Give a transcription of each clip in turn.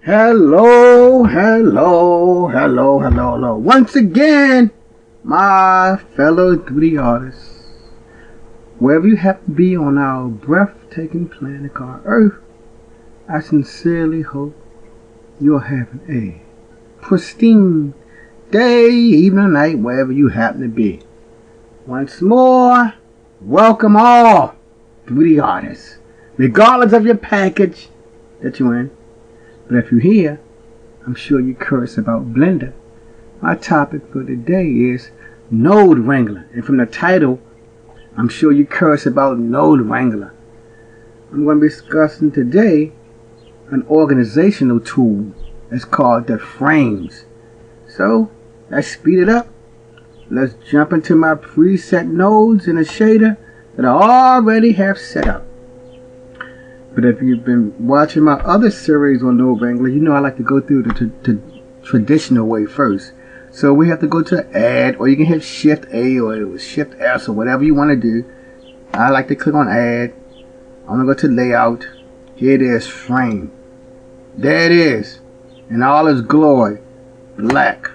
Hello, hello, hello, hello, hello. Once again, my fellow 3D artists, wherever you happen to be on our breathtaking planet called Earth, I sincerely hope you're having a pristine day, evening, night, wherever you happen to be. Once more, welcome all 3D artists, regardless of your package that you're in. But if you're here, I'm sure you're curious about Blender. My topic for today is Node Wrangler. And from the title, I'm sure you're curious about Node Wrangler. I'm going to be discussing today an organizational tool that's called the frames. So, let's speed it up. Let's jump into my preset nodes in a shader that I already have set up. But if you've been watching my other series on Node Wrangler, you know I like to go through the traditional way first. So we have to go to add, or you can hit Shift A or Shift S or whatever you want to do. I like to click on add. I'm going to go to layout. Here it is, frame. There it is. In all its glory. Black.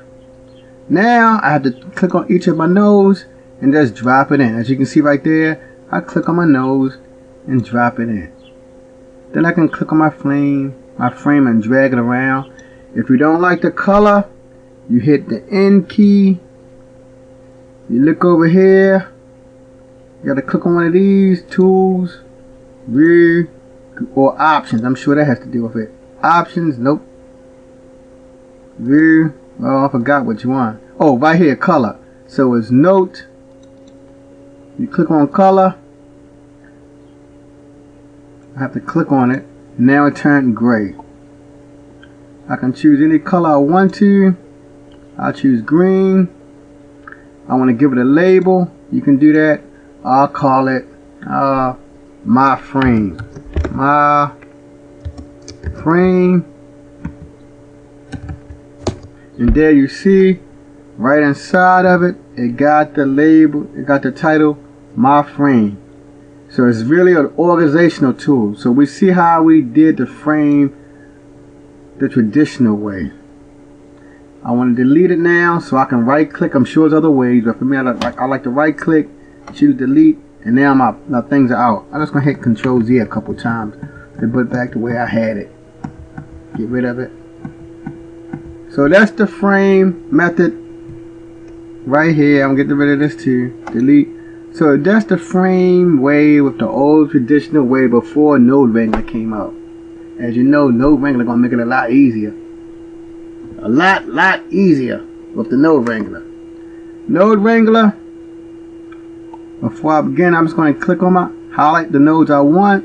Now I have to click on each of my nodes and just drop it in. As you can see right there, I click on my nodes and drop it in. Then I can click on my frame and drag it around. If you don't like the color, you hit the N key. You look over here. You got to click on one of these tools, view, or options. I'm sure that has to do with it. Options, nope. View, well, I forgot what you want. Oh, right here, color. So it's note. You click on color. I have to click on it. Now it turned gray. I can choose any color I want to. I'll choose green. I want to give it a label. You can do that. I'll call it my frame. My frame. And there you see, right inside of it, it got the label, it got the title, my frame. So it's really an organizational tool. So we see how we did the frame the traditional way. I want to delete it now so I can right click. I'm sure there's other ways, but for me I like to right click, choose delete, and now my things are out. I'm just going to hit Control Z a couple times to put it back the way I had it. Get rid of it. So that's the frame method right here. I'm getting rid of this too. Delete. So that's the frame way with the old traditional way before Node Wrangler came out. As you know, Node Wrangler gonna make it a lot easier. A lot easier with the Node Wrangler. Node Wrangler. Before I begin, I'm just gonna click on highlight the nodes I want.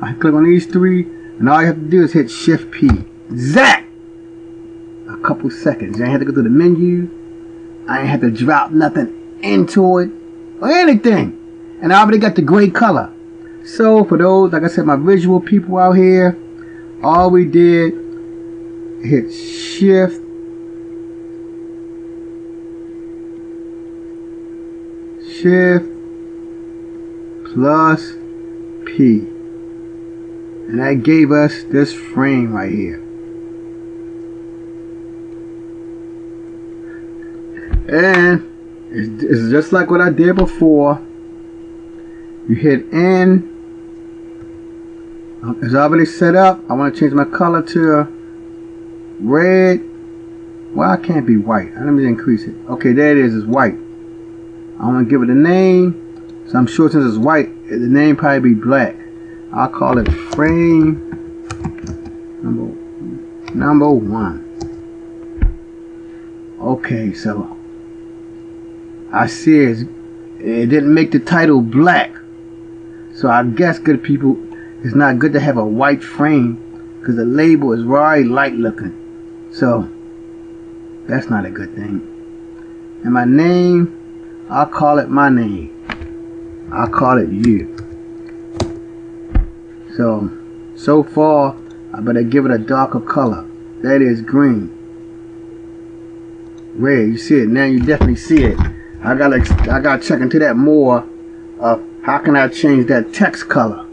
I click on these three, and all you have to do is hit Shift P. Zap! A couple seconds. I ain't have to go to the menu. I ain't have to drop nothing into it. Or anything, and I already got the gray color. So for those, like I said, my visual people out here, all we did, hit Shift plus P, and that gave us this frame right here. And it's just like what I did before. You hit N. It's already set up. I want to change my color to red. Well, I can't be white. Let me increase it. Okay, there it is. It's white. I want to give it a name. So I'm sure since it's white, the name probably be black. I'll call it frame number 1. Okay, so I see it didn't make the title black. So I guess good people, it's not good to have a white frame because the label is very light looking. So that's not a good thing. And my name, I'll call it my name. I'll call it you. So far, I better give it a darker color. That is green. Red, you see it. Now you definitely see it. I gotta check into that more of how can I change that text color,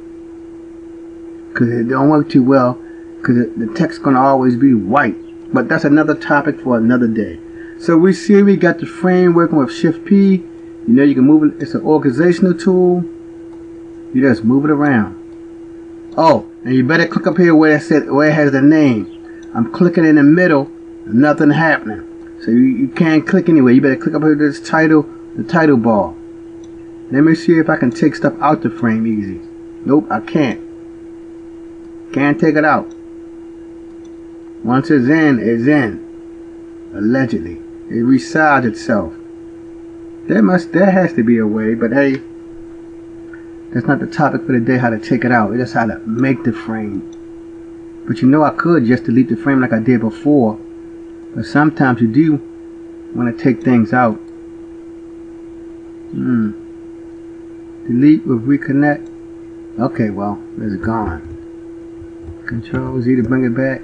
because it don't work too well because the text gonna always be white. But that's another topic for another day. So we see we got the frame working with Shift P. You know you can move it. It's an organizational tool. You just move it around. Oh, and you better click up here where it has the name. I'm clicking in the middle, nothing happening. So you can't click anywhere. You better click up here to this title, the title bar. Let me see if I can take stuff out the frame easy. Nope, I can't. Can't take it out. Once it's in, it's in. Allegedly. It resides itself. There has to be a way, but hey, that's not the topic for the day, how to take it out. It's just how to make the frame. But you know I could just delete the frame like I did before. But sometimes you do want to take things out. Delete with reconnect. Okay, well, it's gone. Control Z to bring it back.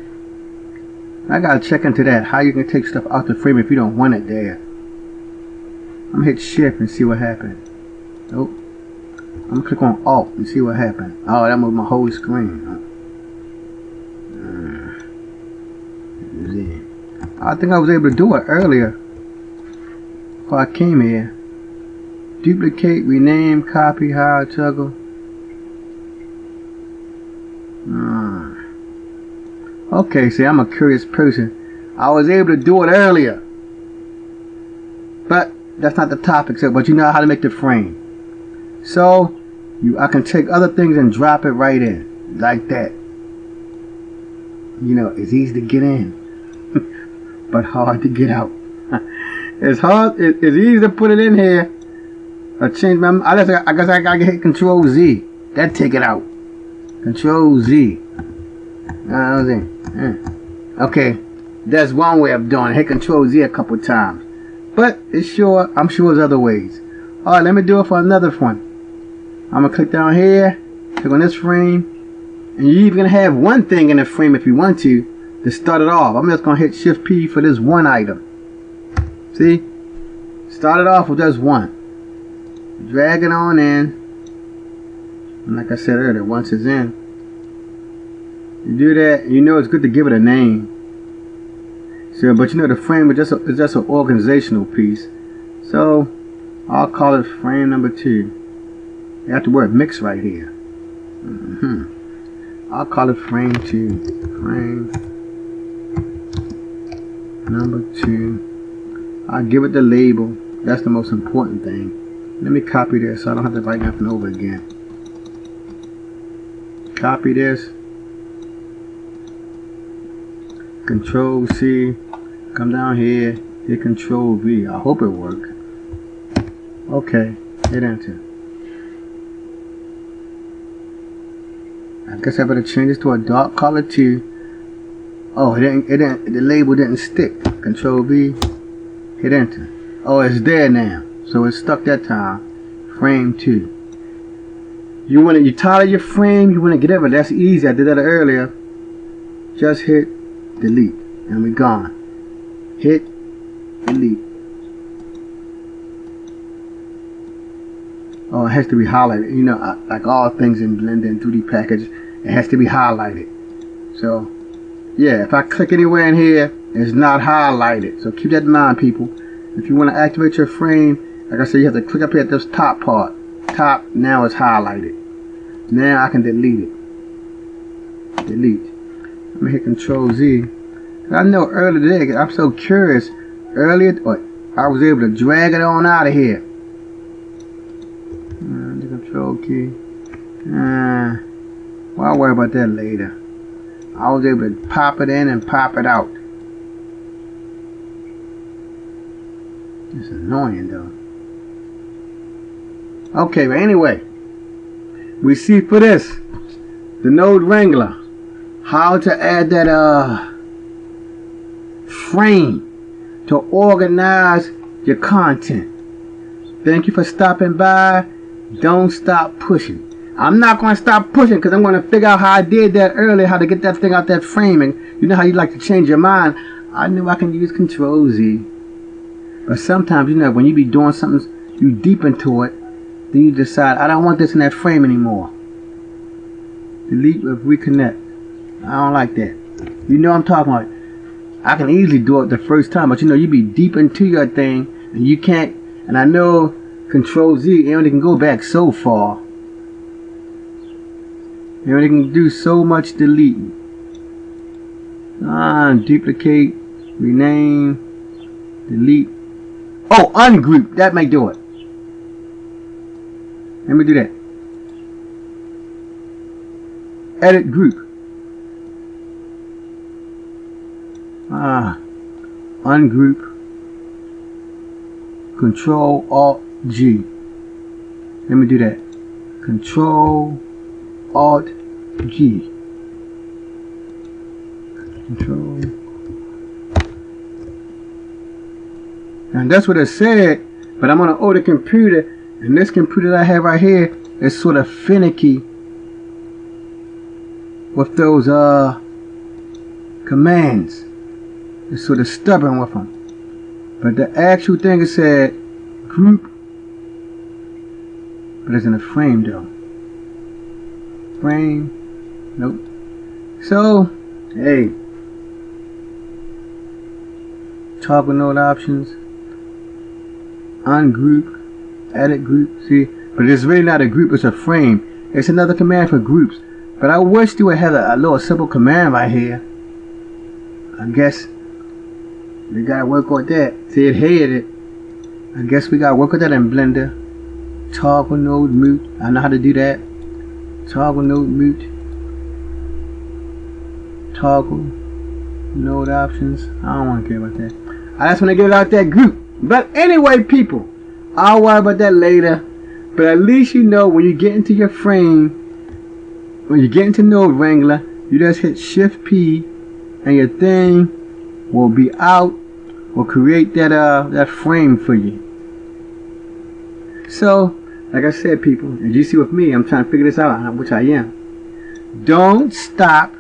I gotta check into that. How you can take stuff out the frame if you don't want it there. I'm gonna hit Shift and see what happened. Nope. I'm gonna click on Alt and see what happened. Oh, that moved my whole screen. I think I was able to do it earlier before I came here. Duplicate, rename, copy, hide, toggle. Okay, see, I'm a curious person. I was able to do it earlier, but that's not the topic. So, but you know how to make the frame. So, I can take other things and drop it right in, like that. You know, it's easy to get in, but hard to get out. It's hard. It's easy to put it in here. I change my. I guess I gotta hit Control Z. That take it out. Control Z. Okay, that's one way of doing it. Hit Control Z a couple times, but I'm sure there's other ways. All right, let me do it for another one. I'm gonna click down here, click on this frame, and you're even gonna have one thing in the frame if you want to start it off. I'm just gonna hit Shift P for this one item. See, start it off with just one. Drag it on in, and like I said earlier, once it's in, you do that. You know it's good to give it a name. So, but you know the frame is just an organizational piece. So I'll call it frame number 2. You have the word mix right here. I'll call it frame 2. Frame number 2. I'll give it the label. That's the most important thing. Let me copy this so I don't have to write nothing over again. Copy this. Control C. Come down here. Hit Control V. I hope it worked. Okay. Hit Enter. I guess I better change this to a dark color too. Oh, the label didn't stick. Control V. Hit Enter. Oh, it's there now. So it's stuck that time. Frame 2. You tired of your frame, you want to get over. That's easy. I did that earlier. Just hit delete and we're gone. Hit delete. Oh, it has to be highlighted. You know, like all things in Blender and 2D package, it has to be highlighted. So yeah, if I click anywhere in here, it's not highlighted. So keep that in mind, people. If you want to activate your frame, like I said, you have to click up here at this top part. Top, now it's highlighted. Now I can delete it. Delete. I'm going to hit Control Z. I know earlier today, I'm so curious. Earlier, I was able to drag it on out of here. The Control key. Well, I'll worry about that later. I was able to pop it in and pop it out. It's annoying though. Okay, but anyway, we see for this, the node Wrangler, how to add that frame to organize your content. Thank you for stopping by. Don't stop pushing. I'm not going to stop pushing because I'm going to figure out how I did that earlier, how to get that thing out that frame. And you know how you like to change your mind. I knew I can use Control Z. But sometimes, you know, when you be doing something, you deep into it, then you decide, I don't want this in that frame anymore. Delete with reconnect. I don't like that. You know what I'm talking about. I can easily do it the first time, but you know, you be deep into your thing, and you can't, and I know Control Z, you only can go back so far. You only can do so much deleting. Duplicate, rename, delete. Oh, ungroup, that may do it. Let me do that. Edit group. Ungroup. Control Alt G. Let me do that. Control Alt G. Control. And that's what it said, but I'm on an older computer, and this computer that I have right here is sort of finicky with those commands. It's sort of stubborn with them. But the actual thing is said group, but it's in a frame though. Frame, nope. So, hey, toggle node options, ungroup, edit group. See, but it's really not a group, it's a frame. It's another command for groups. But I wish you would have a little simple command right here. I guess we gotta work on that. See, it hated it. I guess we gotta work with that in Blender. Toggle node mute. I know how to do that. Toggle node mute. Toggle node options. I don't want to care about that. I just want to get it out that group. But anyway, people, I'll worry about that later. But at least you know when you get into your frame, when you get into Node Wrangler, you just hit Shift P, and your thing will be out. Will create that frame for you. So, like I said, people, as you see with me, I'm trying to figure this out, which I am. Don't stop.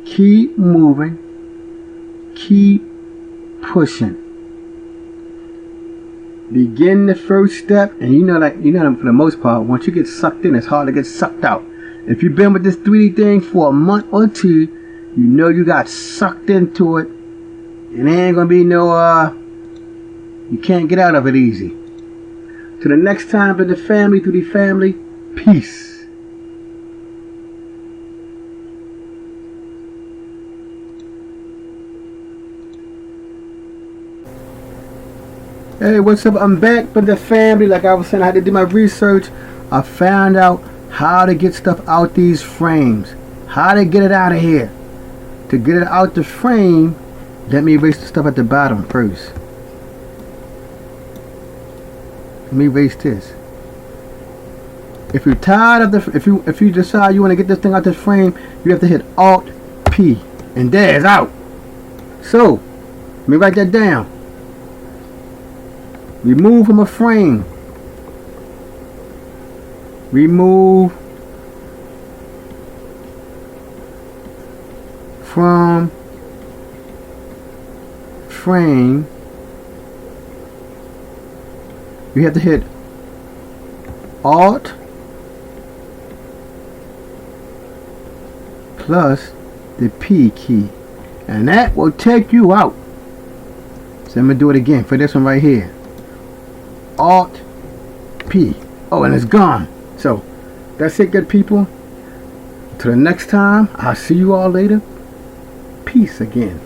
Keep moving. Keep pushing. Begin the first step, and you know for the most part, once you get sucked in, it's hard to get sucked out. If you've been with this 3D thing for a month or two, you know you got sucked into it, and there ain't gonna be no you can't get out of it easy. Till the next time, in the family, through the family, peace. Hey, what's up? I'm back with the family. Like I was saying, I had to do my research. I found out how to get stuff out these frames. How to get it out of here. To get it out the frame, let me erase the stuff at the bottom first. Let me erase this. If you're tired of the, if you decide you want to get this thing out the frame, you have to hit Alt P, and there it's out. So, let me write that down. Remove from a frame. Remove from frame. You have to hit Alt plus the P key, and that will take you out. So I'm gonna do it again for this one right here. Alt P. Oh, and it's gone. So that's it, good people. Till the next time, I'll see you all later. Peace again.